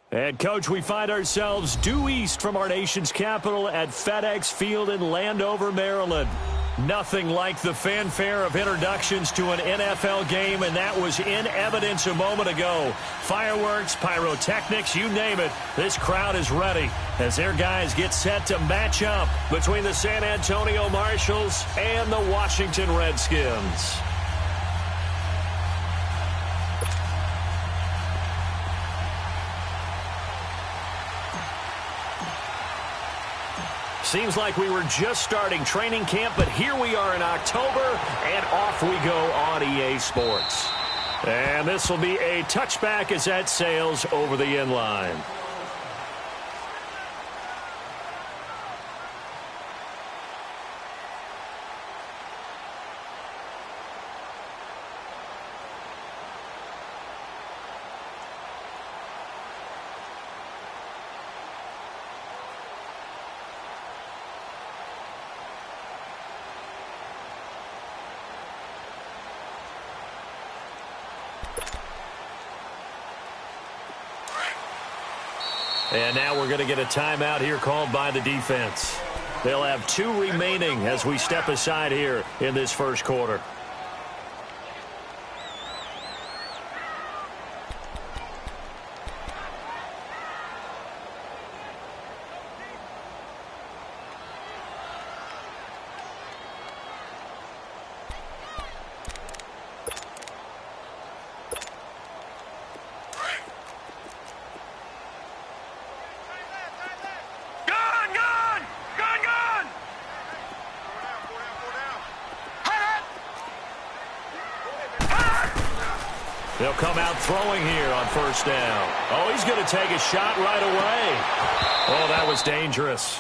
And, Coach, we find ourselves due east from our nation's capital at FedEx Field in Landover, Maryland. Nothing like the fanfare of introductions to an NFL game, and that was in evidence a moment ago. Fireworks, pyrotechnics, you name it. This crowd is ready as their guys get set to match up between the San Antonio Marshals and the Washington Redskins. Seems like we were just starting training camp, but here we are in October, and off we go on EA Sports. And this will be a touchback as that sails over the end line. And now we're going to get a timeout here called by the defense. They'll have 2 remaining as we step aside here in this first quarter. They'll come out throwing here on first down. Oh, he's going to take a shot right away. Oh, that was dangerous.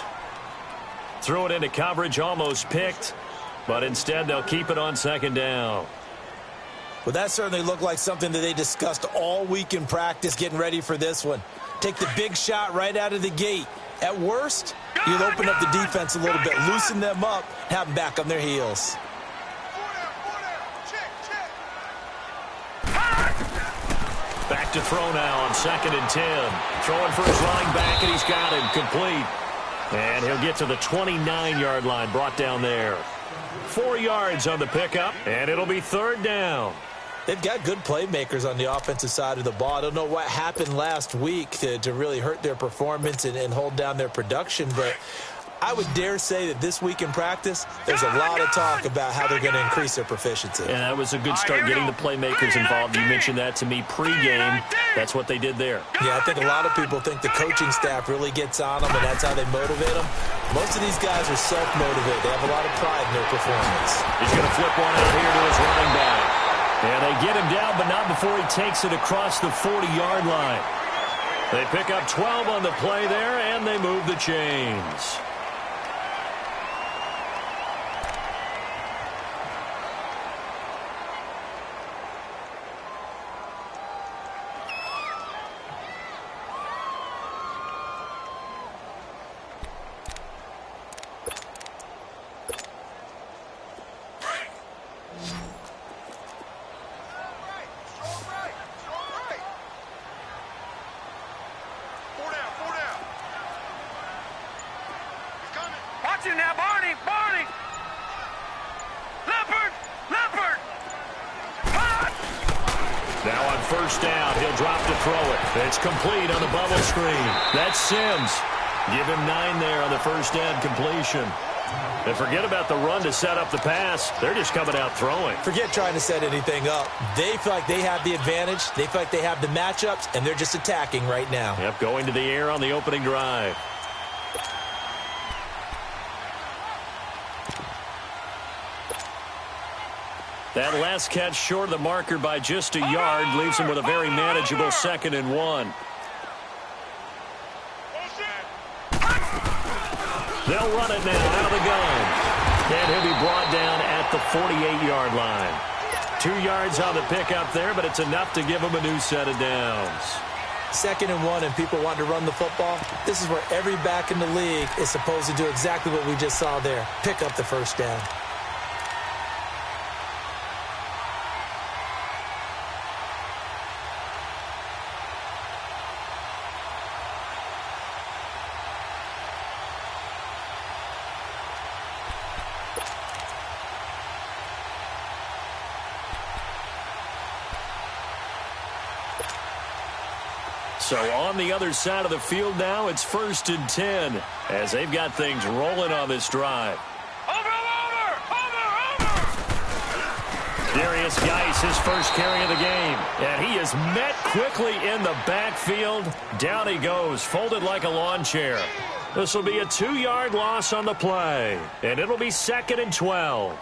Threw it into coverage, almost picked, but instead they'll keep it on second down. Well, that certainly looked like something that they discussed all week in practice getting ready for this one. Take the big shot right out of the gate. At worst, you'll open up the defense a little bit, loosen them up, have them back on their heels. Back to throw now on 2nd and 10. Throwing for his running back, and he's got him complete. And he'll get to the 29-yard line, brought down there. 4 yards on the pickup, and it'll be 3rd down. They've got good playmakers on the offensive side of the ball. I don't know what happened last week to really hurt their performance and hold down their production, but I would dare say that this week in practice, there's a lot of talk about how they're going to increase their proficiency. And that was a good start getting the playmakers involved. You mentioned that to me pregame. That's what they did there. Yeah, I think a lot of people think the coaching staff really gets on them, and that's how they motivate them. Most of these guys are self-motivated. They have a lot of pride in their performance. He's going to flip one out here to his running back. And they get him down, but not before he takes it across the 40-yard line. They pick up 12 on the play there, and they move the chains. Now, Barney! Leopard! Now on first down, he'll drop to throw it. It's complete on the bubble screen. That's Sims. Give him 9 there on the first down completion. And forget about the run to set up the pass. They're just coming out throwing. Forget trying to set anything up. They feel like they have the advantage. They feel like they have the matchups, and they're just attacking right now. Yep, going to the air on the opening drive. That last catch short of the marker by just a yard leaves him with a very manageable 2nd and 1. They'll run it now out of the gun. And he'll be brought down at the 48-yard line. 2 yards on the pickup there, but it's enough to give him a new set of downs. 2nd and 1 and people want to run the football. This is where every back in the league is supposed to do exactly what we just saw there. Pick up the first down. So on the other side of the field now, it's 1st and 10 as they've got things rolling on this drive. Darius Geis, his first carry of the game. And he is met quickly in the backfield. Down he goes, folded like a lawn chair. This will be a 2-yard loss on the play. And it'll be 2nd and 12.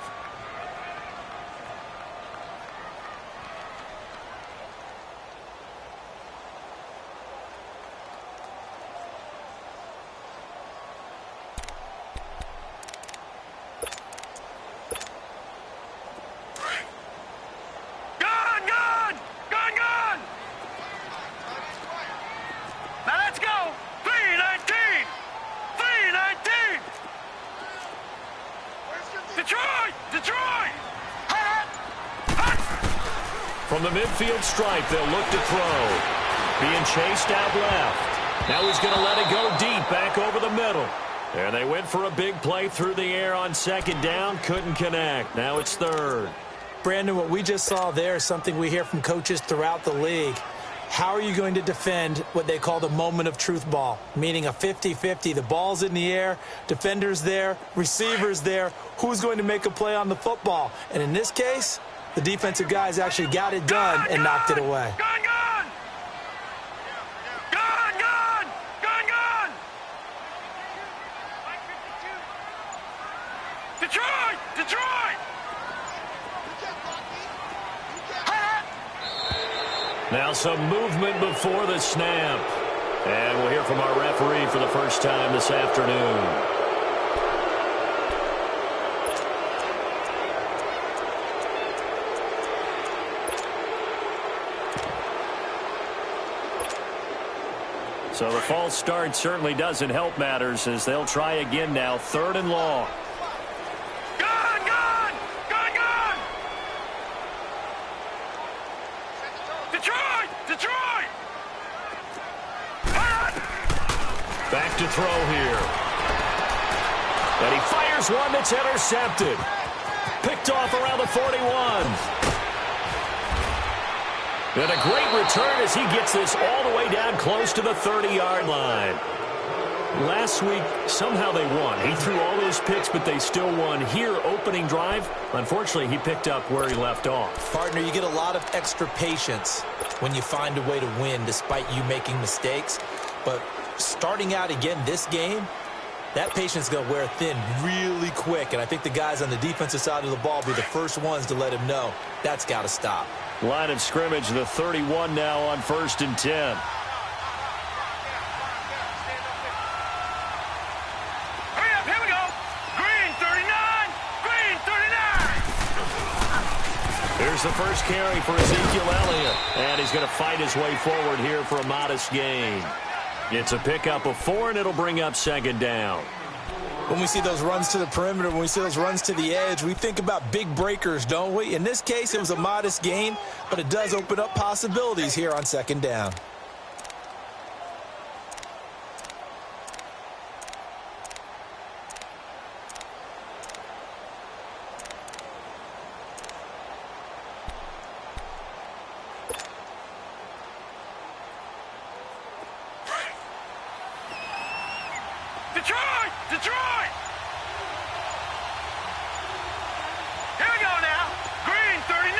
From the midfield stripe, they'll look to throw. Being chased out left. Now he's going to let it go deep back over the middle. And they went for a big play through the air on 2nd down. Couldn't connect. Now it's 3rd. Brandon, what we just saw there is something we hear from coaches throughout the league. How are you going to defend what they call the moment of truth ball, meaning a 50-50? The ball's in the air, defender's there, receiver's there. Who's going to make a play on the football? And in this case, the defensive guys actually got it done and knocked it away. Gun, gun! Gun, gun! Gun, gun! Detroit! Detroit! Now some movement before the snap. And we'll hear from our referee for the first time this afternoon. So the false start certainly doesn't help matters as they'll try again now. 3rd and long. Gun, gun! Gun, gun! Detroit! Detroit! Back to throw here. And he fires one that's intercepted. Picked off around the 41. And a great return as he gets this all the way down close to the 30-yard line. Last week, somehow they won. He threw all those picks, but they still won. Here, opening drive, unfortunately, he picked up where he left off. Partner, you get a lot of extra patience when you find a way to win despite you making mistakes. But starting out again this game, that patience is going to wear thin really quick. And I think the guys on the defensive side of the ball will be the first ones to let him know that's got to stop. Line of scrimmage, the 31 now on 1st and 10. Hurry up, here we go. Green 39, green 39. Here's the first carry for Ezekiel Elliott. And he's going to fight his way forward here for a modest gain. It's a pickup of 4, and it'll bring up 2nd down. When we see those runs to the perimeter, when we see those runs to the edge, we think about big breakers, don't we? In this case, it was a modest gain, but it does open up possibilities here on 2nd down. Detroit! Detroit! Here we go now. Green 39,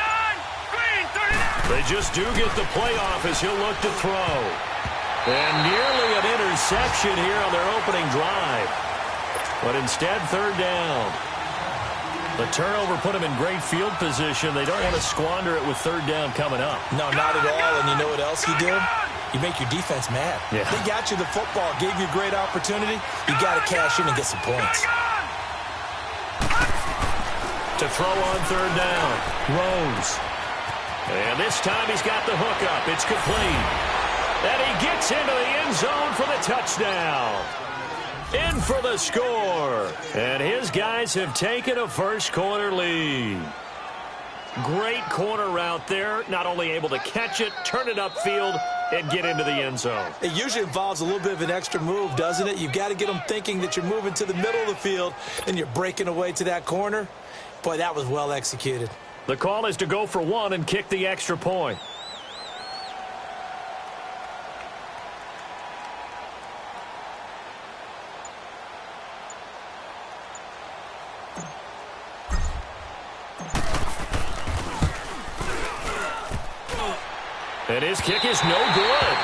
green 39. They just do get the playoff as he'll look to throw. And nearly an interception here on their opening drive. But instead, 3rd down. The turnover put them in great field position. They don't want to squander it with 3rd down coming up. No, not at all. And you know what else you did? You make your defense mad. Yeah. They got you the football, gave you a great opportunity. You got to cash in and get some points. To throw on 3rd down. Rose. And this time he's got the hook up. It's complete. And he gets into the end zone for the touchdown. In for the score. And his guys have taken a first-quarter lead. Great corner route there. Not only able to catch it, turn it upfield, and get into the end zone. It usually involves a little bit of an extra move, doesn't it? You've got to get them thinking that you're moving to the middle of the field and you're breaking away to that corner. Boy, that was well executed. The call is to go for 1 and kick the extra point. And his kick is no good.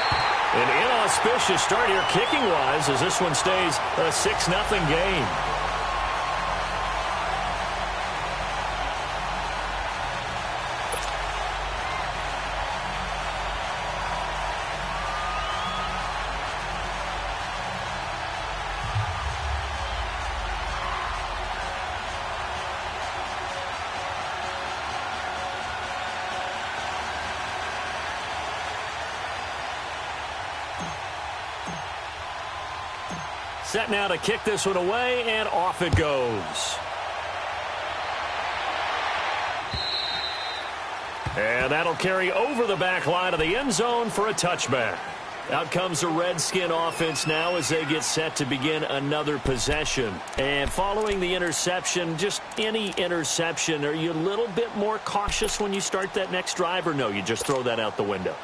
An inauspicious start here kicking-wise as this one stays a 6-0 game. Set now to kick this one away, and off it goes. And that'll carry over the back line of the end zone for a touchback. Out comes the Redskin offense now as they get set to begin another possession. And following the interception, just any interception, are you a little bit more cautious when you start that next drive, or no, you just throw that out the window?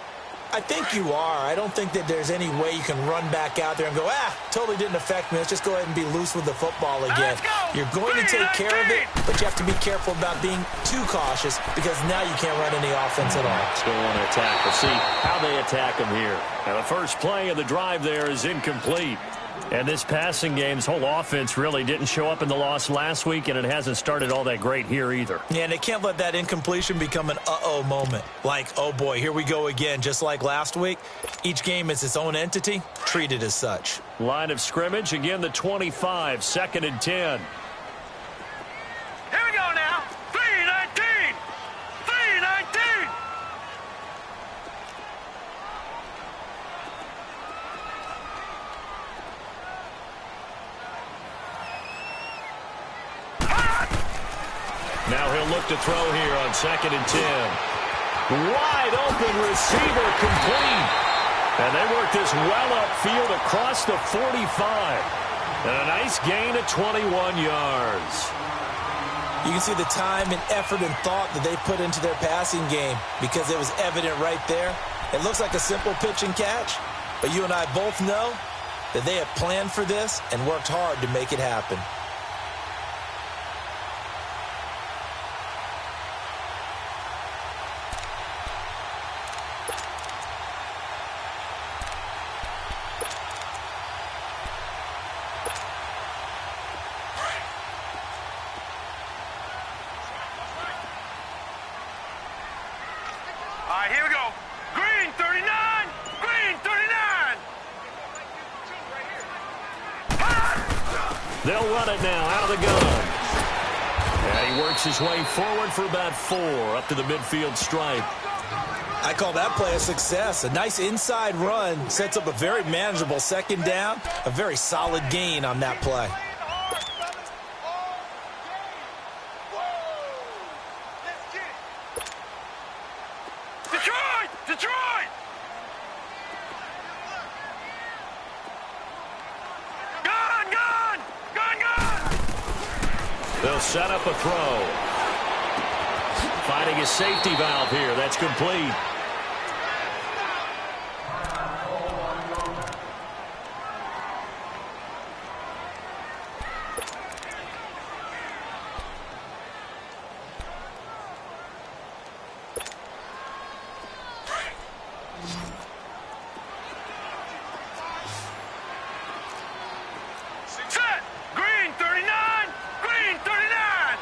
I think you are. I don't think that there's any way you can run back out there and go, totally didn't affect me. Let's just go ahead and be loose with the football again. You're going to take care of it, but you have to be careful about being too cautious because now you can't run any offense at all. Still want to attack. We'll see how they attack them here. Now, the first play of the drive there is incomplete. And this passing game's whole offense really didn't show up in the loss last week, and it hasn't started all that great here either. Yeah, and they can't let that incompletion become an uh-oh moment. Like, oh boy, here we go again. Just like last week, each game is its own entity, treated as such. Line of scrimmage, again the 25, 2nd and 10. Here we go now. 3-19. 3-19. Now he'll look to throw here on 2nd and 10. Wide open receiver complete. And they work this well upfield across the 45. And a nice gain of 21 yards. You can see the time and effort and thought that they put into their passing game because it was evident right there. It looks like a simple pitch and catch, but you and I both know that they have planned for this and worked hard to make it happen. All right, here we go. Green 39. Green 39. They'll run it now out of the gun. And he works his way forward for about 4 up to the midfield stripe. I call that play a success. A nice inside run sets up a very manageable 2nd down. A very solid gain on that play. Detroit! Gun! They'll set up a throw. Finding his safety valve here. That's complete. Set! Green 39! Green 39!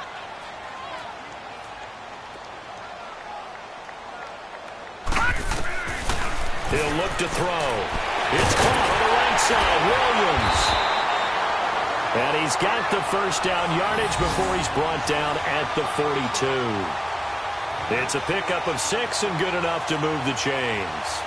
He'll look to throw. It's caught on the right side. Williams. And he's got the first down yardage before he's brought down at the 42. It's a pickup of 6 and good enough to move the chains.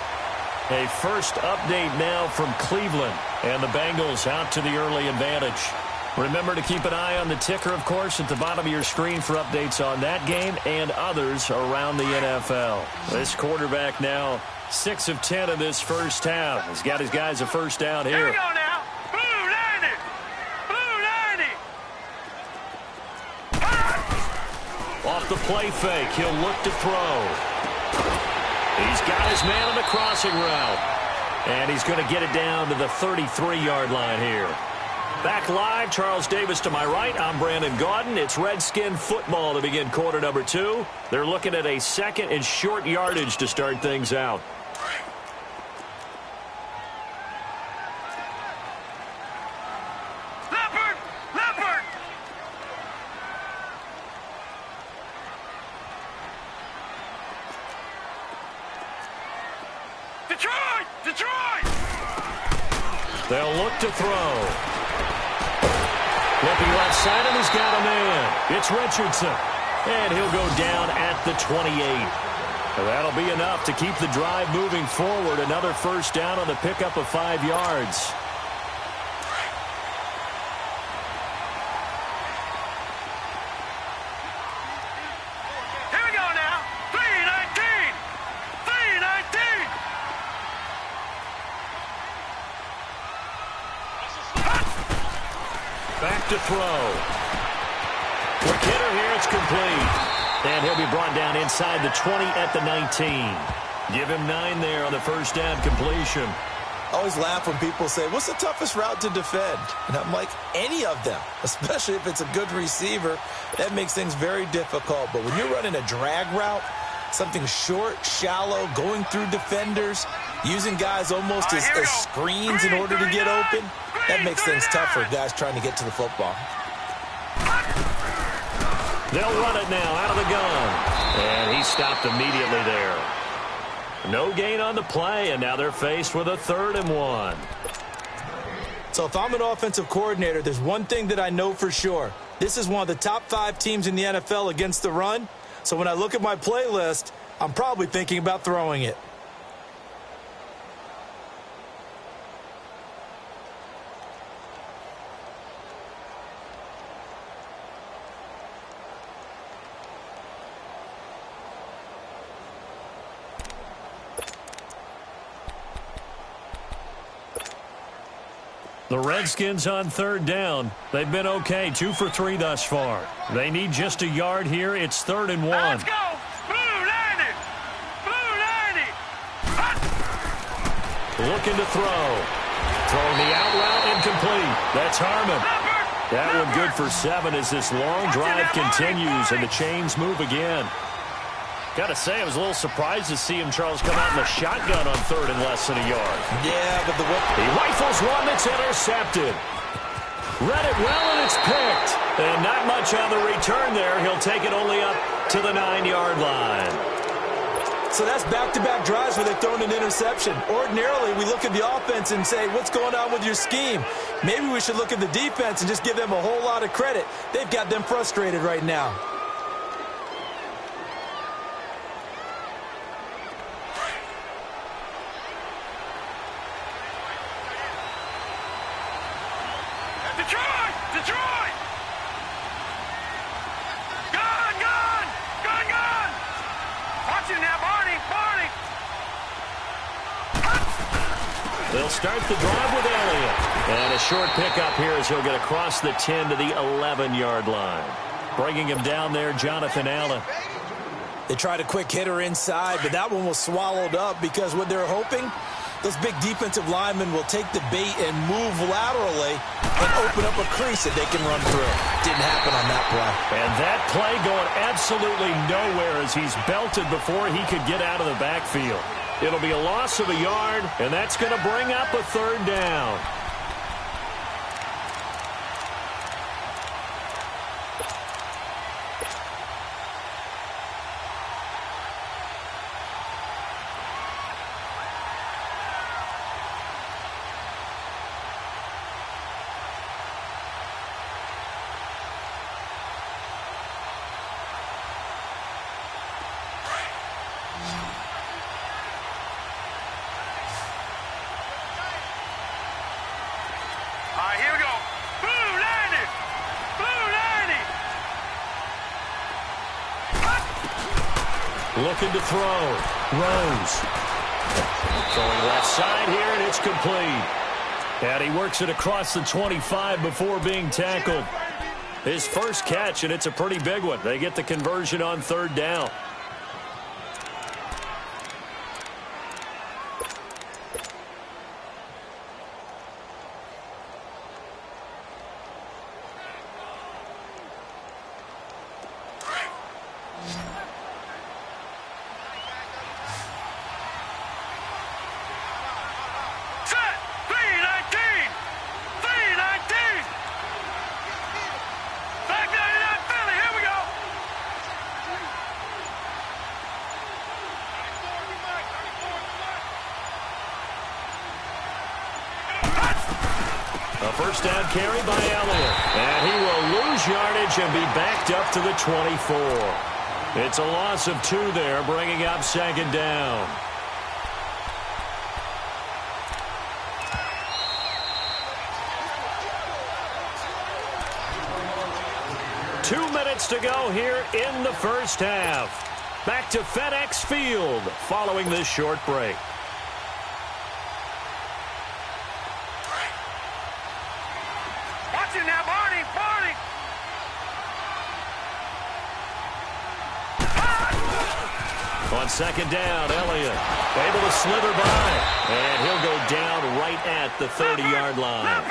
A first update now from Cleveland. And the Bengals out to the early advantage. Remember to keep an eye on the ticker, of course, at the bottom of your screen for updates on that game and others around the NFL. This quarterback now 6 of 10 in this first half. He's got his guys a first down here. Here we go now. Blue 90! Blue 90! Off the play fake, he'll look to throw. He's got his man on the crossing route. And he's going to get it down to the 33-yard line here. Back live, Charles Davis to my right. I'm Brandon Gaudin. It's Redskin football to begin quarter number 2. They're looking at a 2nd and short yardage to start things out. They'll look to throw. Looking left side, and he's got a man. It's Richardson. And he'll go down at the 28. That'll be enough to keep the drive moving forward. Another first down on the pickup of 5 yards. Here we go now. 319. 319. Back to throw. Quick hitter here. It's complete. And he'll be brought down inside the 20 at the 19. Give him 9 there on the first down completion. I always laugh when people say, what's the toughest route to defend? And I'm like, any of them, especially if it's a good receiver. That makes things very difficult. But when you're running a drag route, something short, shallow, going through defenders, using guys almost as screens in order to get open, that makes things tough for guys trying to get to the football. They'll run it now out of the gun. And he stopped immediately there. No gain on the play, and now they're faced with a 3rd and 1. So if I'm an offensive coordinator, there's one thing that I know for sure. This is one of the top 5 teams in the NFL against the run. So when I look at my playlist, I'm probably thinking about throwing it. The Redskins on 3rd down. They've been okay, 2 for 3 thus far. They need just a yard here. It's 3rd and 1. Let's go. Blue 90. Blue 90. Looking to throw. Throwing the out route incomplete. That's Harmon. That one good for 7 as this long drive continues and the chains move again. Got to say, I was a little surprised to see him, Charles, come out in the shotgun on 3rd and less than a yard. Yeah, but he rifles one that's intercepted. Read it well, and it's picked. And not much on the return there. He'll take it only up to the 9-yard line. So that's back-to-back drives where they've thrown an interception. Ordinarily, we look at the offense and say, what's going on with your scheme? Maybe we should look at the defense and just give them a whole lot of credit. They've got them frustrated right now. Detroit! Detroit! Gun! Gun! Gun! Gun! Watch it now, Barney! Barney! They'll start the drive with Elliott. And a short pickup here as he'll get across the 10 to the 11-yard line. Bringing him down there, Jonathan Allen. They tried a quick hitter inside, but that one was swallowed up because what they're hoping, those big defensive linemen will take the bait and move laterally and open up a crease that they can run through. Didn't happen on that play. And that play going absolutely nowhere as he's belted before he could get out of the backfield. It'll be a loss of a yard, and that's going to bring up a 3rd down. All right, here we go. Blue 90. Blue 90. Looking to throw. Rose. Throwing left side here, and it's complete. And he works it across the 25 before being tackled. His first catch, and it's a pretty big one. They get the conversion on 3rd down. A first down carry by Elliott. And he will lose yardage and be backed up to the 24. It's a loss of 2 there, bringing up second down. Two minutes to go here in the first half. Back to FedEx Field following this short break. Watch it now, Barney, Barney. On second down, Elliott able to slither by, and he'll go down right at the 30-yard line.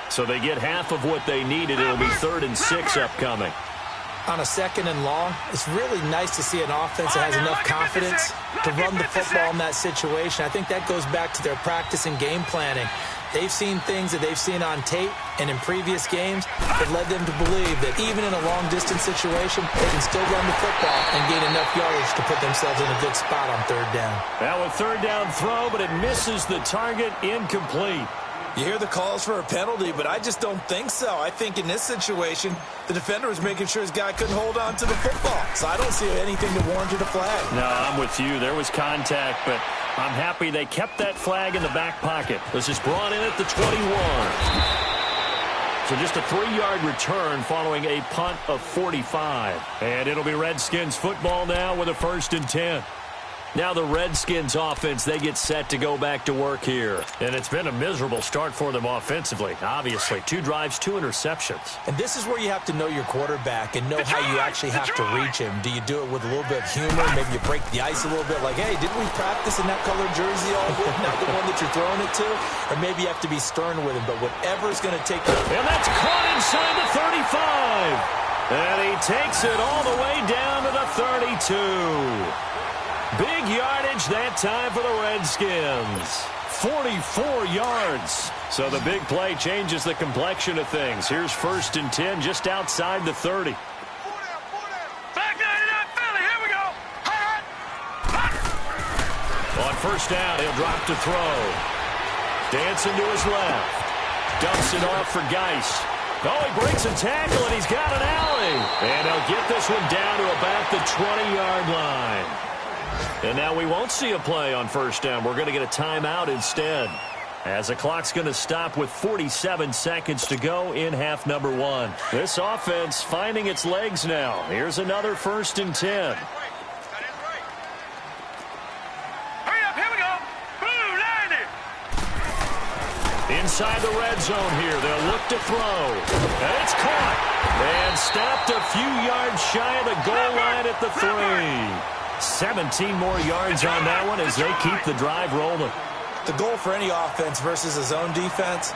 So they get half of what they needed. It'll be 3rd and 6 upcoming. On a second and long, it's really nice to see an offense that has enough confidence to run the football in that situation. I think that goes back to their practice and game planning. They've seen things that they've seen on tape and in previous games that led them to believe that even in a long-distance situation, they can still run the football and gain enough yardage to put themselves in a good spot on 3rd down. Now a 3rd down throw, but it misses the target, incomplete. You hear the calls for a penalty, but I just don't think so. I think in this situation, the defender was making sure his guy couldn't hold on to the football. So I don't see anything to warrant a flag. No, I'm with you. There was contact, but I'm happy they kept that flag in the back pocket. This is brought in at the 21. So just a 3-yard return following a punt of 45. And it'll be Redskins football now with a 1st and 10. Now the Redskins offense, they get set to go back to work here. And it's been a miserable start for them offensively. Obviously, 2 drives, 2 interceptions. And this is where you have to know your quarterback and know how you actually have to reach him. Do you do it with a little bit of humor? Maybe you break the ice a little bit like, hey, didn't we practice in that colored jersey all week? Not the one that you're throwing it to? Or maybe you have to be stern with him. But whatever's going to take... And that's caught inside the 35. And he takes it all the way down to the 32. Big yardage that time for the Redskins. 44 yards. So the big play changes the complexion of things. Here's 1st and 10 just outside the 30. Back 99, Philly, here we go. On 1st down, he'll drop to throw. Dancing to his left. Dumps it off for Geis. Oh, he breaks a tackle, and he's got an alley. And he'll get this one down to about the 20-yard line. And now we won't see a play on 1st down. We're going to get a timeout instead, as the clock's going to stop with 47 seconds to go in half number 1. This offense finding its legs now. Here's another 1st and 10. Hurry up, here we go. Blue, 90. Inside the red zone here. They'll look to throw. And it's caught. And stopped a few yards shy of the goal line at the 3. 17 more yards on that one as they keep the drive rolling. The goal for any offense versus a zone defense,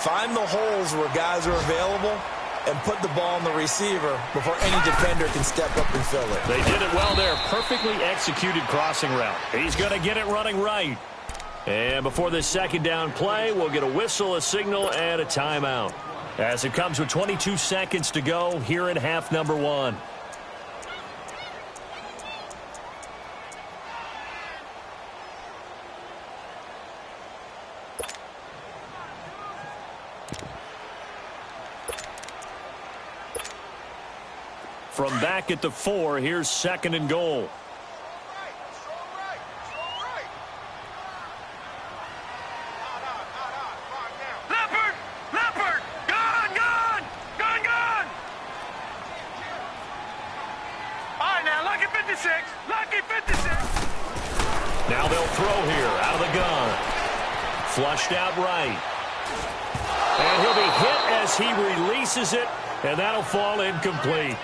find the holes where guys are available and put the ball on the receiver before any defender can step up and fill it. They did it well there. Perfectly executed crossing route. He's going to get it running right. And before this 2nd down play, we'll get a whistle, a signal, and a timeout, as it comes with 22 seconds to go here in half number 1. From back at the 4, here's 2nd and goal. Leopard, Leopard, gone, gone, gone, gone. All right, now, lucky 56, lucky 56. Now they'll throw here out of the gun. Flushed out right. And he'll be hit as he releases it, and that'll fall incomplete.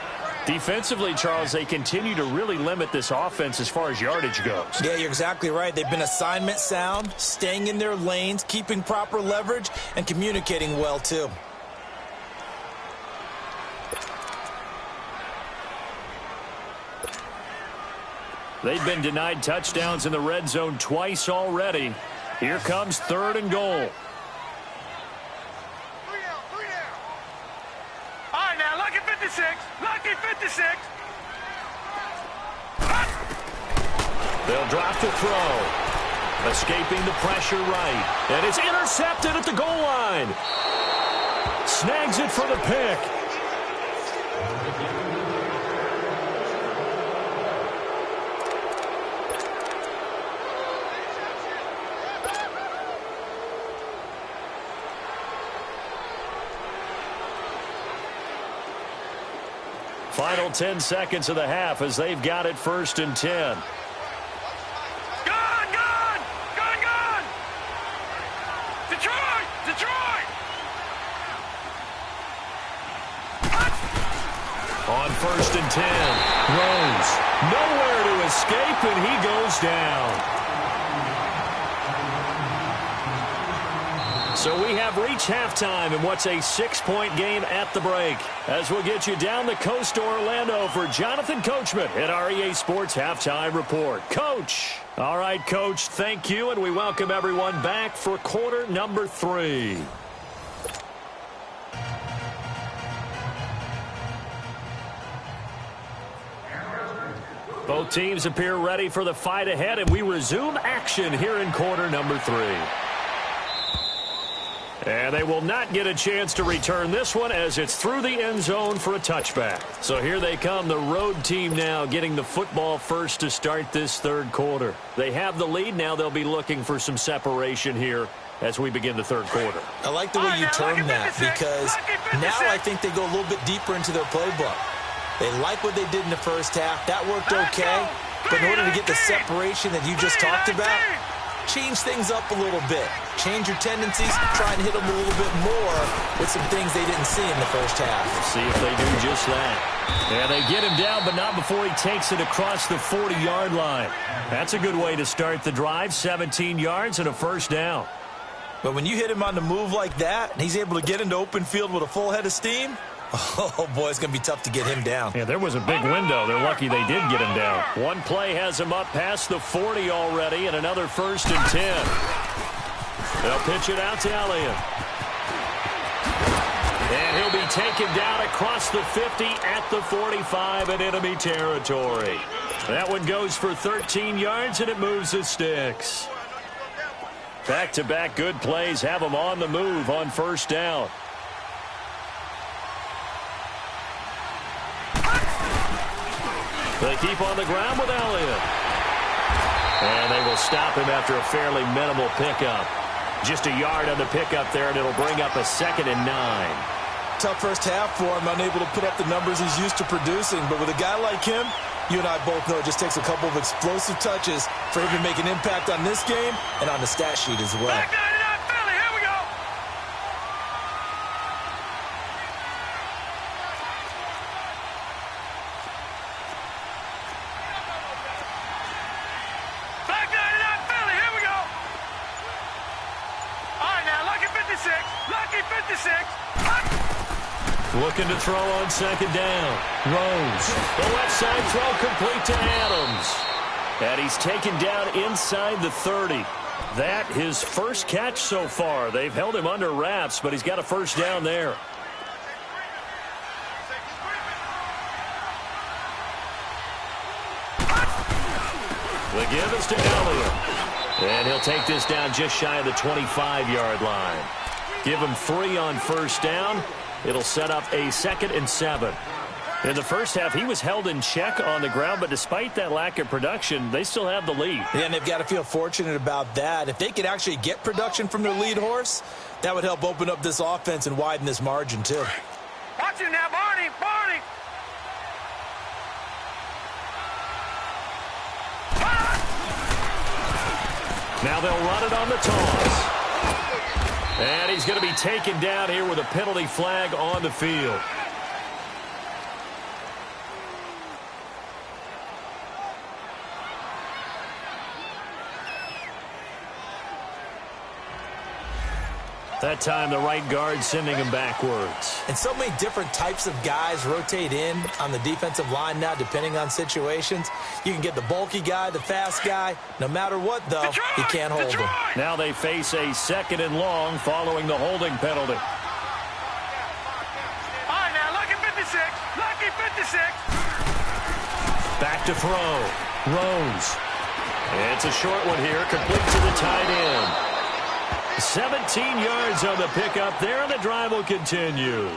Defensively, Charles, they continue to really limit this offense as far as yardage goes. Yeah, you're exactly right. They've been assignment sound, staying in their lanes, keeping proper leverage, and communicating well, too. They've been denied touchdowns in the red zone twice already. Here comes 3rd and goal. All right, now, lucky 56, lucky 56. They'll drop the throw. Escaping the pressure right. And it's intercepted at the goal line. snags it for the pick. Final 10 seconds of the half as they've got it 1st and 10. On 1st and 10, Rose, nowhere to escape, and he goes down. So we have reached halftime in what's a 6-point game at the break. As we'll get you down the coast to Orlando for Jonathan Coachman at our EA Sports Halftime Report. Coach. All right, Coach, thank you, and we welcome everyone back for quarter number 3. Both teams appear ready for the fight ahead, and we resume action here in quarter number 3. And they will not get a chance to return this one as it's through the end zone for a touchback. So here they come, the road team now getting the football first to start this 3rd quarter. They have the lead. Now they'll be looking for some separation here as we begin the 3rd quarter. I like the way you term that because now I think they go a little bit deeper into their playbook. They like what they did in the first half. That worked okay. But in order to get the separation that you just talked about, change things up a little bit. Change your tendencies. Try and hit them a little bit more with some things they didn't see in the first half. We'll see if they do just that. Yeah, they get him down, but not before he takes it across the 40-yard line. That's a good way to start the drive. 17 yards and a 1st down. But when you hit him on the move like that, and he's able to get into open field with a full head of steam, oh, boy, it's going to be tough to get him down. Yeah, there was a big window. They're lucky they did get him down. One play has him up past the 40 already, and another 1st and 10. They'll pitch it out to Elliott. And he'll be taken down across the 50 at the 45 in enemy territory. That one goes for 13 yards, and it moves the sticks. Back-to-back good plays have them on the move on 1st down. They keep on the ground with Elliott. And they will stop him after a fairly minimal pickup. Just a yard on the pickup there, and it'll bring up a 2nd and 9. Tough first half for him, unable to put up the numbers he's used to producing. But with a guy like him, you and I both know it just takes a couple of explosive touches for him to make an impact on this game and on the stat sheet as well. Looking to throw on 2nd down. Rose. The left side throw complete to Adams. And he's taken down inside the 30. That his 1st catch so far. They've held him under wraps, but he's got a 1st down there. The give is to Elliott. And he'll take this down just shy of the 25-yard line. Give him 3 on 1st down. It'll set up a 2nd and 7. In the first half, he was held in check on the ground, but despite that lack of production, they still have the lead. Yeah, and they've got to feel fortunate about that. If they could actually get production from their lead horse, that would help open up this offense and widen this margin, too. Watch him now, Barney! Barney! Now they'll run it on the toss. And he's going to be taken down here with a penalty flag on the field. That time the right guard sending him backwards. And so many different types of guys rotate in on the defensive line now depending on situations. You can get the bulky guy, the fast guy. No matter what, though, you can't hold him. Now they face a 2nd and long following the holding penalty. All right, now, lucky 56. Lucky 56. Back to throw. Rose. It's a short one here, complete to the tight end. 17 yards on the pickup there, and the drive will continue.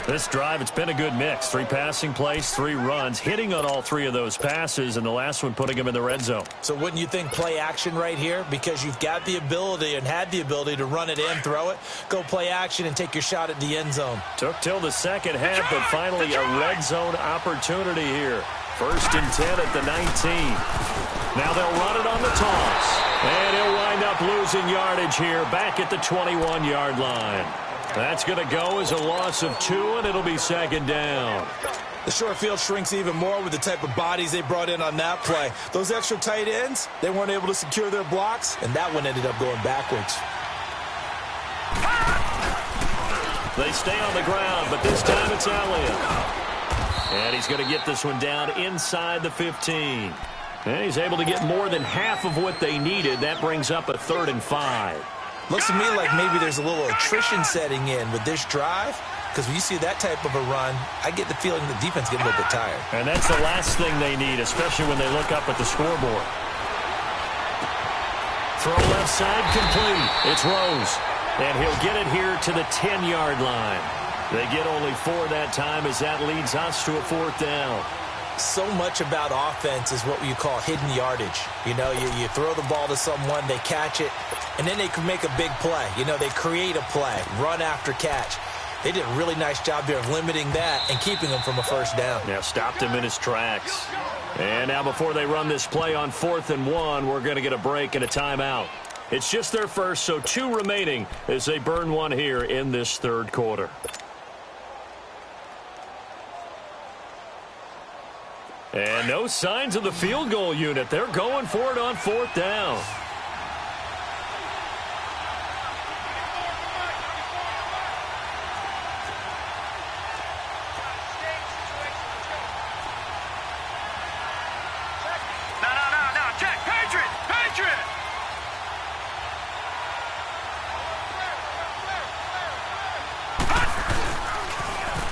This drive, it's been a good mix. 3 passing plays, 3 runs, hitting on all 3 of those passes, and the last one putting him in the red zone. So wouldn't you think play action right here? Because you've got the ability and had the ability to run it in, throw it, go play action, and take your shot at the end zone. Took till the second half, but finally a red zone opportunity here. 1st and 10 at the 19. Now they'll run it on the toss. And he'll wind up losing yardage here back at the 21-yard line. That's going to go as a loss of 2, and it'll be 2nd down. The short field shrinks even more with the type of bodies they brought in on that play. Those extra tight ends, they weren't able to secure their blocks, and that one ended up going backwards. They stay on the ground, but this time it's Elliott. And he's going to get this one down inside the 15. And he's able to get more than half of what they needed. That brings up a 3rd and 5. Looks to me like maybe there's a little attrition setting in with this drive, because when you see that type of a run, I get the feeling the defense gets a little bit tired. And that's the last thing they need, especially when they look up at the scoreboard. Throw left side complete. It's Rose. And he'll get it here to the 10-yard line. They get only 4 that time as that leads us to a 4th down. So much about offense is what you call hidden yardage. You know, you throw the ball to someone, they catch it, and then they can make a big play. You know, they create a play, run after catch. They did a really nice job here of limiting that and keeping him from a 1st down. Yeah, stopped him in his tracks. And now before they run this play on 4th and 1, we're going to get a break and a timeout. It's just their first, so 2 remaining as they burn 1 here in this 3rd quarter. And no signs of the field goal unit. They're going for it on 4th down. No. Check. Patriot.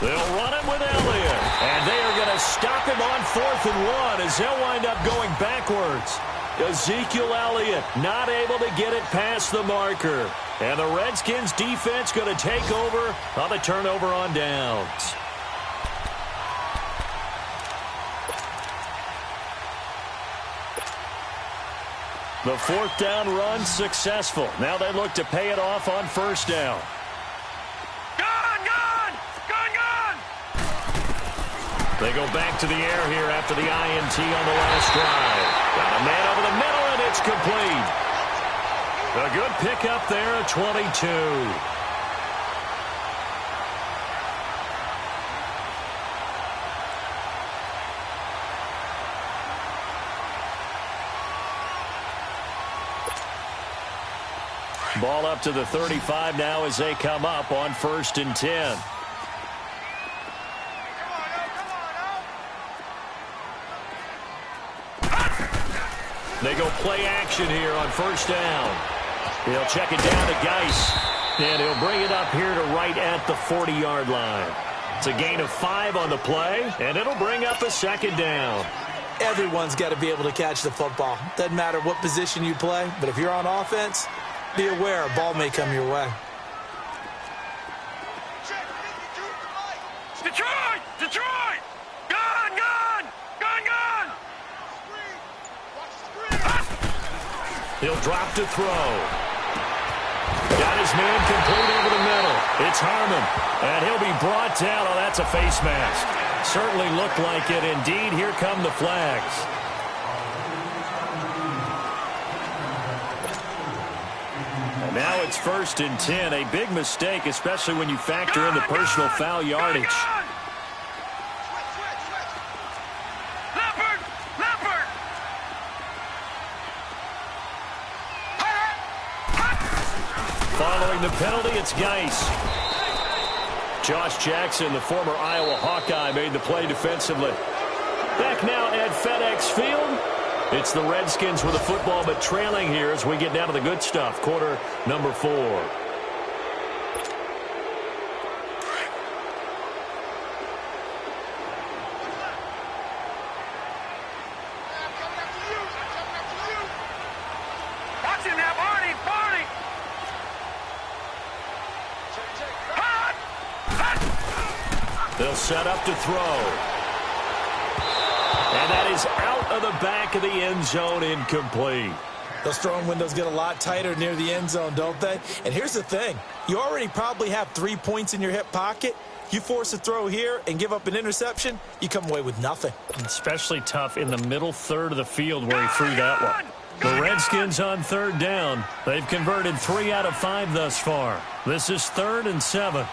They'll run it with Elliott. And they are going to stop him on 4th and 1 as they'll wind up going backwards. Ezekiel Elliott not able to get it past the marker. And the Redskins defense going to take over on the turnover on downs. The 4th down run successful. Now they look to pay it off on 1st down. They go back to the air here after the INT on the last drive. Got a man over the middle, and it's complete. A good pickup there at 22. Ball up to the 35 now as they come up on 1st and 10. They go play action here on 1st down. He'll check it down to Geis. And he'll bring it up here to right at the 40-yard line. It's a gain of 5 on the play, and it'll bring up a 2nd down. Everyone's got to be able to catch the football. Doesn't matter what position you play, but if you're on offense, be aware a ball may come your way. Detroit! Gun! He'll drop to throw. Got his man complete over the middle. It's Harmon, and he'll be brought down. Oh, that's a face mask. Certainly looked like it. Indeed, here come the flags. And now it's 1st and 10. A big mistake, especially when you factor in the personal foul yardage. Following the penalty, it's Geis. Josh Jackson, the former Iowa Hawkeye, made the play defensively. Back now at FedEx Field. It's the Redskins with the football, but trailing here as we get down to the good stuff. Quarter number 4. They'll set up to throw. And that is out of the back of the end zone, incomplete. Those throwing windows get a lot tighter near the end zone, don't they? And here's the thing. You already probably have 3 points in your hip pocket. You force a throw here and give up an interception, you come away with nothing. Especially tough in the middle third of the field where he threw that one. The Redskins on third down. They've converted 3 out of 5 thus far. This is 3rd and 7.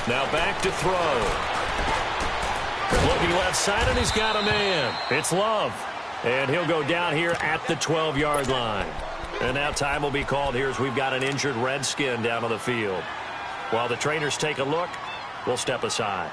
Now back to throw. Looking left side, and he's got a man. It's Love. And he'll go down here at the 12-yard line. And now time will be called here as we've got an injured Redskin down on the field. While the trainers take a look, we'll step aside.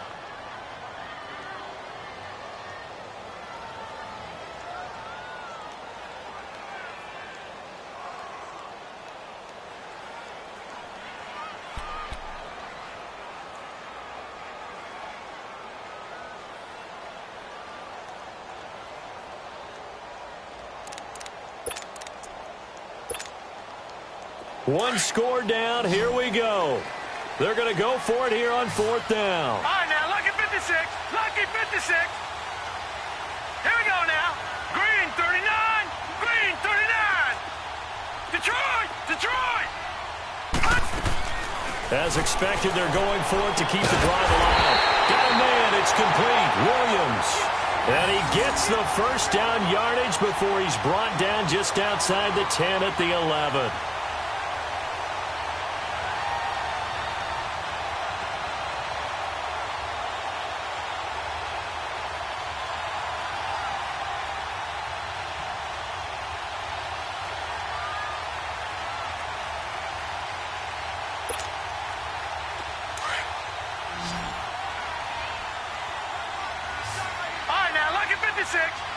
One score down. Here we go. They're going to go for it here on 4th down. All right, now, lucky 56. Lucky 56. Here we go now. Green 39. Green 39. Detroit. Detroit. As expected, they're going for it to keep the drive alive. Got a man. It's complete. Williams. And he gets the first down yardage before he's brought down just outside the 10 at the 11.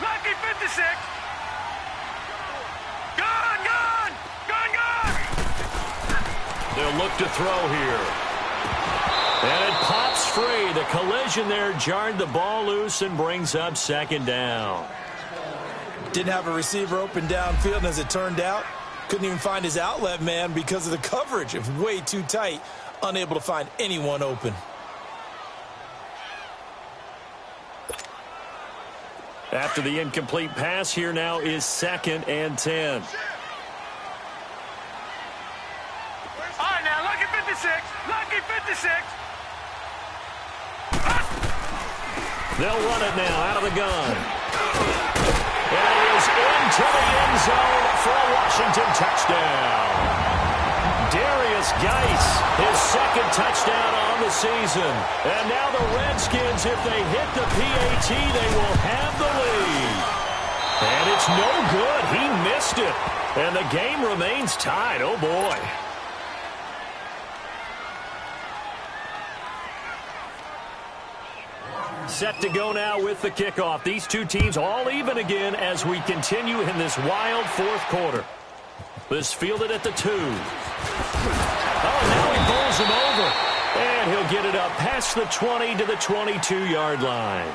Lucky 56. Gone, gone, gone, gone. They'll look to throw here. And it pops free. The collision there jarred the ball loose and brings up 2nd down. Didn't have a receiver open downfield, and as it turned out, couldn't even find his outlet man because of the coverage. It was way too tight, unable to find anyone open. After the incomplete pass, here now is 2nd and 10. All right, now, lucky 56. Lucky 56. They'll run it now out of the gun. And it is into the end zone for a Washington touchdown. Darius Geis, his 2nd touchdown on the season. And now the Redskins, if they hit the PAT, they will have the lead. And it's no good. He missed it. And the game remains tied. Oh, boy. Set to go now with the kickoff. These two teams all even again as we continue in this wild 4th quarter. This fielded at the 2. Oh, now he bowls him over. And he'll get it up past the 20 to the 22-yard line.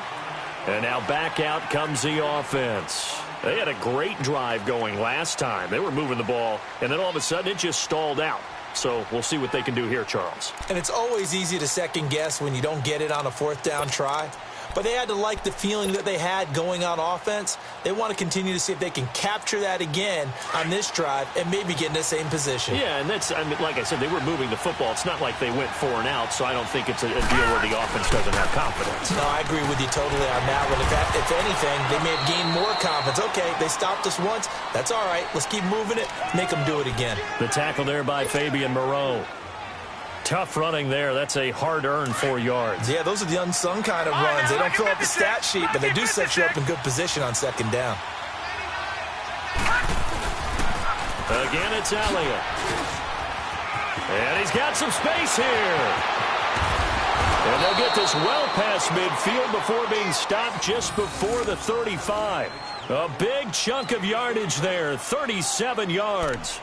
And now back out comes the offense. They had a great drive going last time. They were moving the ball, and then all of a sudden it just stalled out. So we'll see what they can do here, Charles. And it's always easy to second guess when you don't get it on a 4th down try. But they had to like the feeling that they had going on offense. They want to continue to see if they can capture that again on this drive and maybe get in the same position. Yeah, and that's, I mean, like I said, they were moving the football. It's not like they went 4 and out, so I don't think it's a deal where the offense doesn't have confidence. No, I agree with you totally on that one. If anything, they may have gained more confidence. Okay, they stopped us once. That's all right. Let's keep moving it. Make them do it again. The tackle there by Fabian Moreau. Tough running there. That's a hard-earned 4 yards. Yeah, those are the unsung kind of runs. They don't fill up the stat sheet, but they do set you up in good position on 2nd down. Again, it's Elliott. And he's got some space here. And they'll get this well past midfield before being stopped just before the 35. A big chunk of yardage there, 37 yards.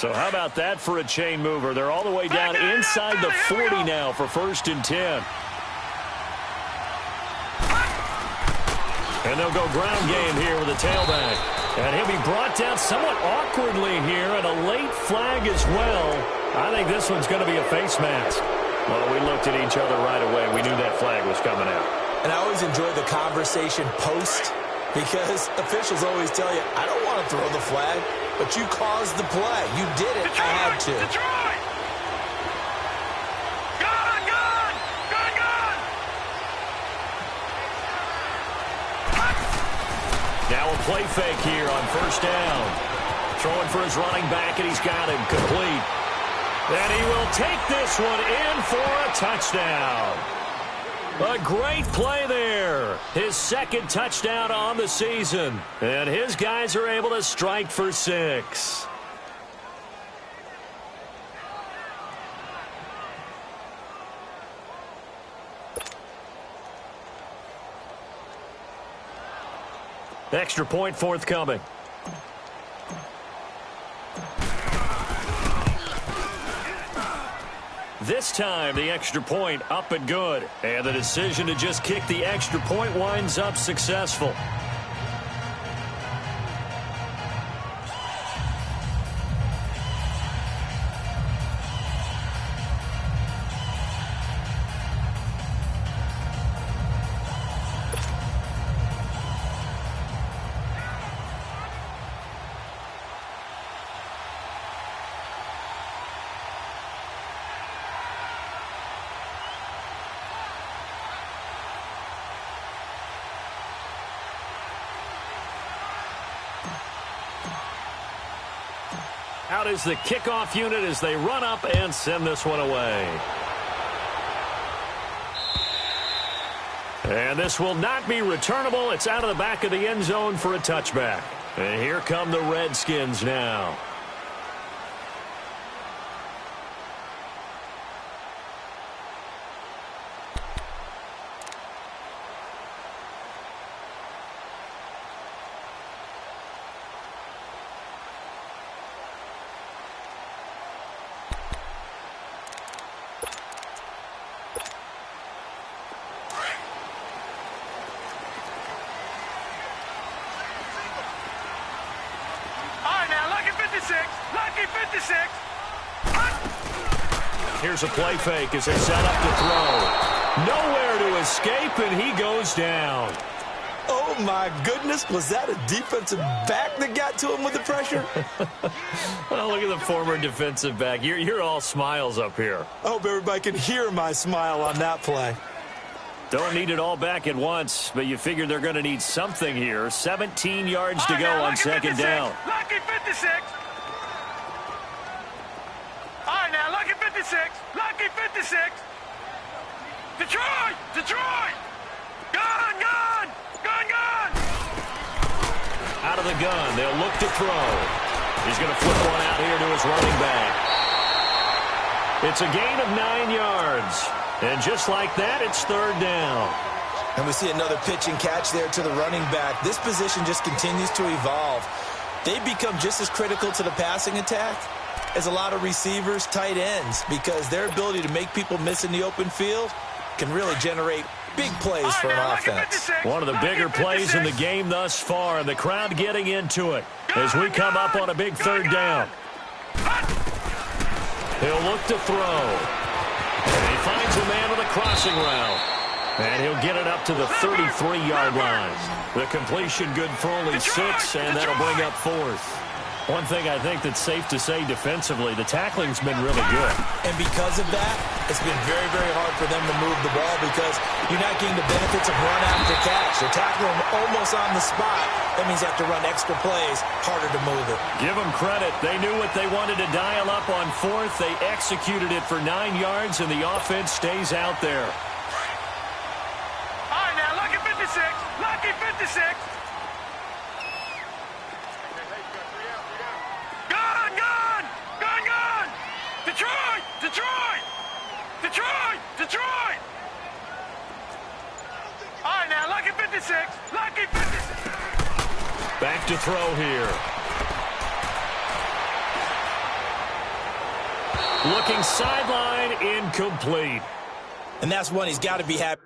So how about that for a chain mover? They're all the way down inside the 40 now for 1st and 10. And they'll go ground game here with a tailback. And he'll be brought down somewhat awkwardly here, and a late flag as well. I think this one's going to be a face mask. Well, we looked at each other right away. We knew that flag was coming out. And I always enjoy the conversation post, because officials always tell you, I don't want to throw the flag, but you caused the play. You did it. I had to. Detroit! Gun! Now a play fake here on 1st down. Throwing for his running back, and he's got him complete. And he will take this one in for a touchdown. A great play there. His 2nd touchdown on the season. And his guys are able to strike for 6. Extra point forthcoming. This time, the extra point up and good. And the decision to just kick the extra point winds up successful. Out is the kickoff unit as they run up and send this one away. And this will not be returnable. It's out of the back of the end zone for a touchback. And here come the Redskins now. Lucky 56. Here's a play fake as they set up to throw. Nowhere to escape, and he goes down. Oh, my goodness. Was that a defensive back that got to him with the pressure? Well, look at the former defensive back. You're all smiles up here. I hope everybody can hear my smile on that play. Don't need it all back at once, but you figure they're going to need something here. 17 yards to go on 2nd down. Lucky 56. All right, now, lucky 56. Lucky 56. Detroit! Detroit! Gun! Gun! Gun! Gun! Out of the gun. They'll look to throw. He's going to flip one out here to his running back. It's a gain of 9 yards. And just like that, it's 3rd down. And we see another pitch and catch there to the running back. This position just continues to evolve. They've become just as critical to the passing attack as a lot of receivers, tight ends, because their ability to make people miss in the open field can really generate big plays for an offense. One of the bigger plays in the game thus far, and the crowd getting into it as we come up on a big 3rd down. He'll look to throw. And he finds a man with a crossing route. And he'll get it up to the 33-yard line. The completion good for only 6, and that'll bring up 4th. One thing I think that's safe to say defensively, the tackling's been really good. And because of that, it's been very, very hard for them to move the ball because you're not getting the benefits of run after catch. They're tackling them almost on the spot. That means you have to run extra plays, harder to move it. Give them credit. They knew what they wanted to dial up on 4th. They executed it for 9 yards, and the offense stays out there. All right, now, lucky 56. Lucky 56. Gun! Gun! Gun! Gun! Detroit! Detroit! Detroit! Detroit! All right, now, lucky 56. Lucky 56. Back to throw here. Looking sideline, incomplete. And that's one he's got to be happy.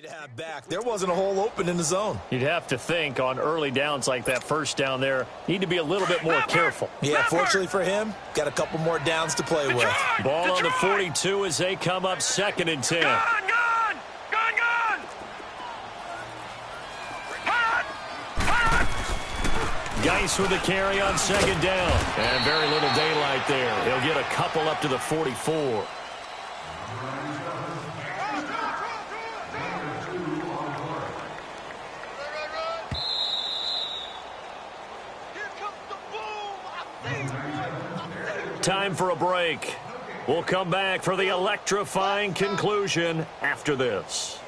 To have back. There wasn't a hole open in the zone. You'd have to think on early downs like that first down there, need to be a little bit more careful. Yeah, fortunately for him, got a couple more downs to play with. Ball on the 42 as they come up 2nd and 10. Gone! Geis with the carry on 2nd down. And very little daylight there. He'll get a couple up to the 44. Time for a break. We'll come back for the electrifying conclusion after this.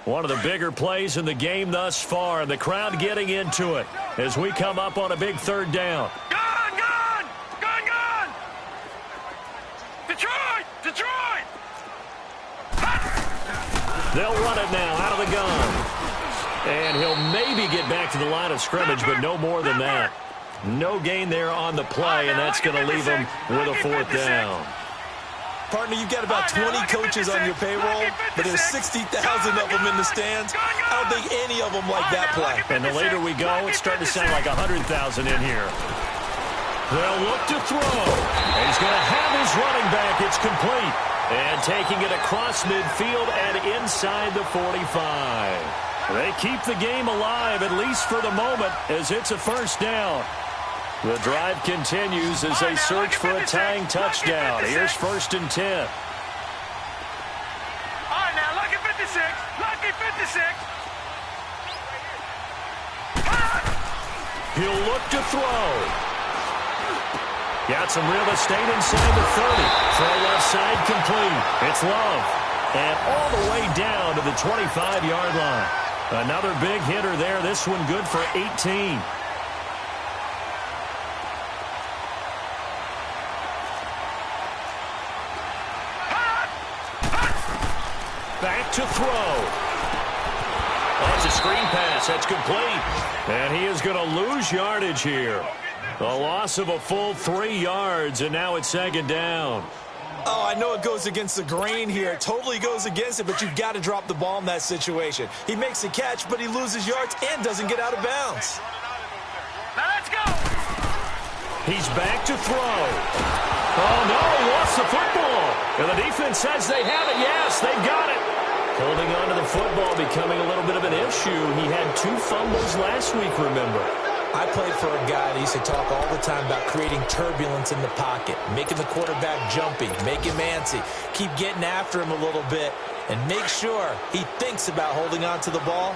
One of the bigger plays in the game thus far, and the crowd getting into it as we come up on a big 3rd down. Gone! Detroit! They'll run it now out of the gun. And he'll maybe get back to the line of scrimmage, but no more than that. No gain there on the play, and that's going to leave him with a 4th down. Partner, you've got about 20 coaches on your payroll, but there's 60,000 of them in the stands. I don't think any of them like that play. And the later we go, it's starting to sound like 100,000 in here. They'll look to throw. And he's going to have his running back. It's complete. And taking it across midfield and inside the 45. They keep the game alive, at least for the moment, as it's a 1st down. The drive continues as they search for a tying touchdown. Here's 1st and 10. All right, now, lucky 56. He'll look to throw. Got some real estate inside the 30. Throw left side complete. It's Love. And all the way down to the 25-yard line. Another big hitter there. This one good for 18. Back to throw. Oh, it's a screen pass. That's complete. And he is going to lose yardage here. A loss of a full 3 yards, and now it's 2nd down. Oh, I know it goes against the grain here. It totally goes against it, but you've got to drop the ball in that situation. He makes a catch, but he loses yards and doesn't get out of bounds. Now let's go. He's back to throw. Oh, no, he lost the football. And the defense says they have it. Yes, they've got it. Holding on to the football becoming a little bit of an issue. He had 2 fumbles last week, remember. I played for a guy that used to talk all the time about creating turbulence in the pocket, making the quarterback jumpy, make him antsy, keep getting after him a little bit, and make sure he thinks about holding on to the ball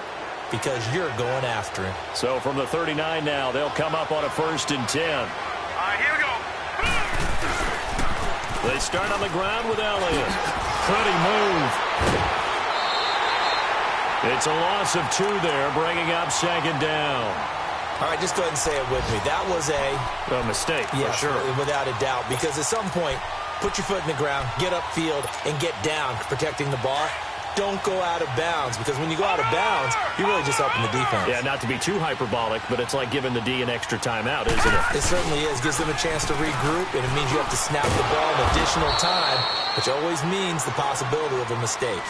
because you're going after him. So from the 39 now, they'll come up on a 1st and 10. All right, here we go. They start on the ground with Elliott. Pretty move. It's a loss of 2 there, bringing up 2nd down. All right, just go ahead and say it with me. That was a mistake, yes, for sure. Without a doubt, because at some point, put your foot in the ground, get upfield, and get down protecting the ball. Don't go out of bounds, because when you go out of bounds, you're really just helping the defense. Yeah, not to be too hyperbolic, but it's like giving the D an extra timeout, isn't it? It certainly is. Gives them a chance to regroup, and it means you have to snap the ball an additional time, which always means the possibility of a mistake.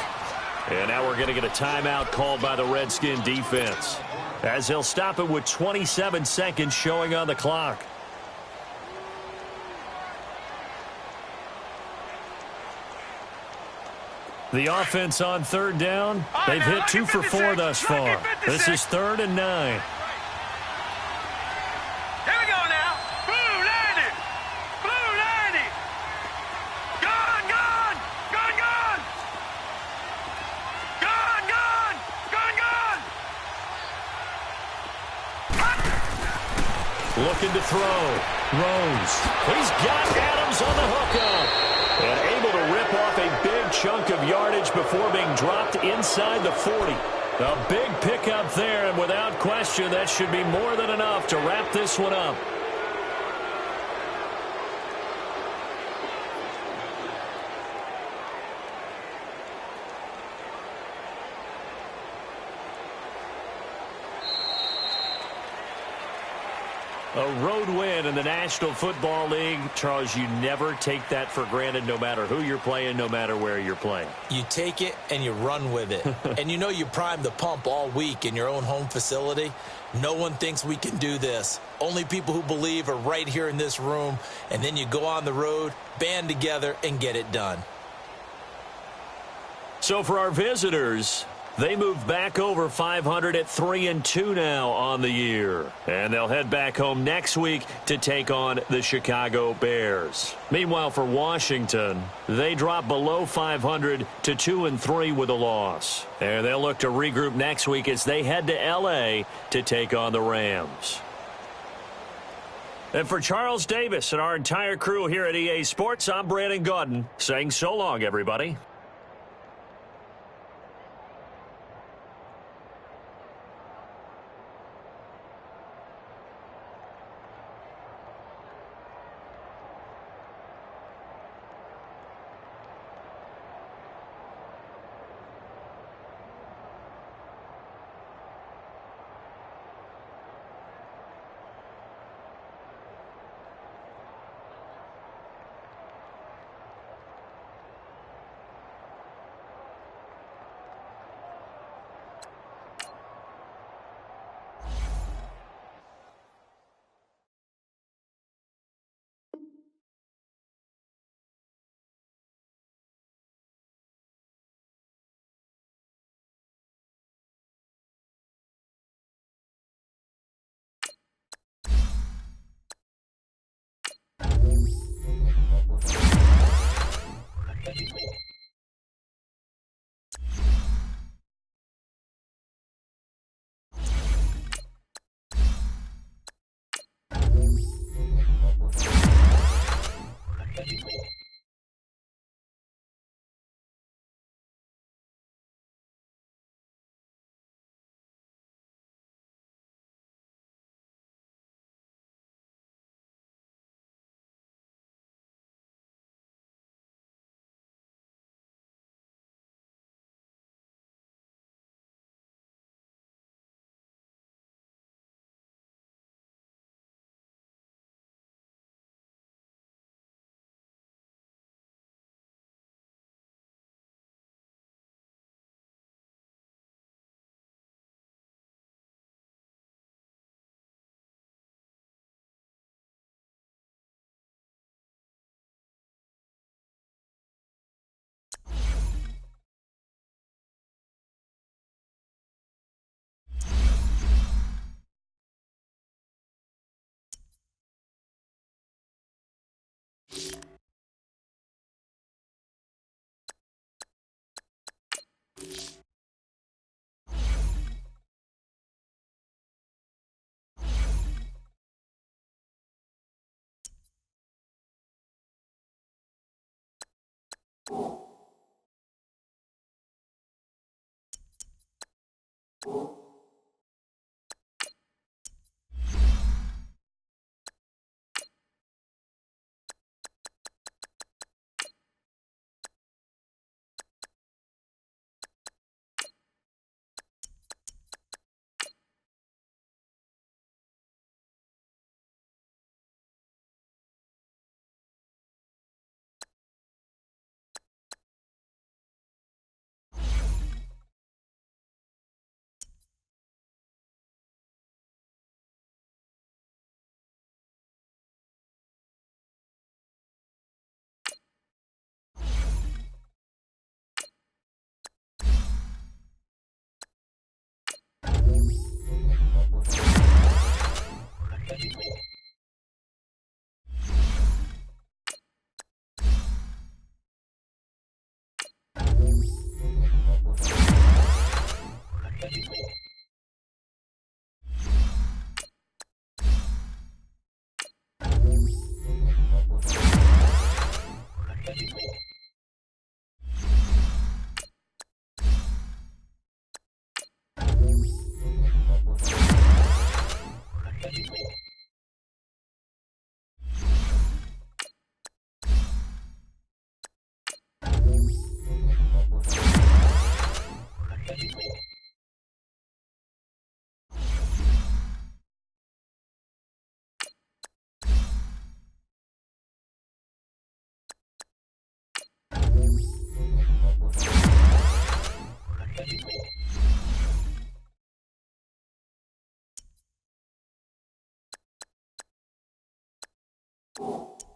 And now we're going to get a timeout called by the Redskin defense, as they'll stop it with 27 seconds showing on the clock. The offense on third down, they've now, hit 2 for 4 thus far. This is 3rd and 9. Here we go now. Blue 90. Blue 90. Gone, gone. Gone, gone. Gone, gone. Gone, gone. Looking to throw. Rose. He's got Adams on the hookup. And able to rip off a big chunk of yardage before being dropped inside the 40. A big pickup there, and without question, that should be more than enough to wrap this one up. A road win in the National Football League. Charles, you never take that for granted no matter who you're playing, no matter where you're playing. You take it and you run with it. And you know you primed the pump all week in your own home facility. No one thinks we can do this. Only people who believe are right here in this room. And then you go on the road, band together, and get it done. So for our visitors, they move back over 500 at 3-2 now on the year. And they'll head back home next week to take on the Chicago Bears. Meanwhile, for Washington, they drop below 500 to 2-3 with a loss. And they'll look to regroup next week as they head to L.A. to take on the Rams. And for Charles Davis and our entire crew here at EA Sports, I'm Brandon Gaudin saying so long, everybody. it.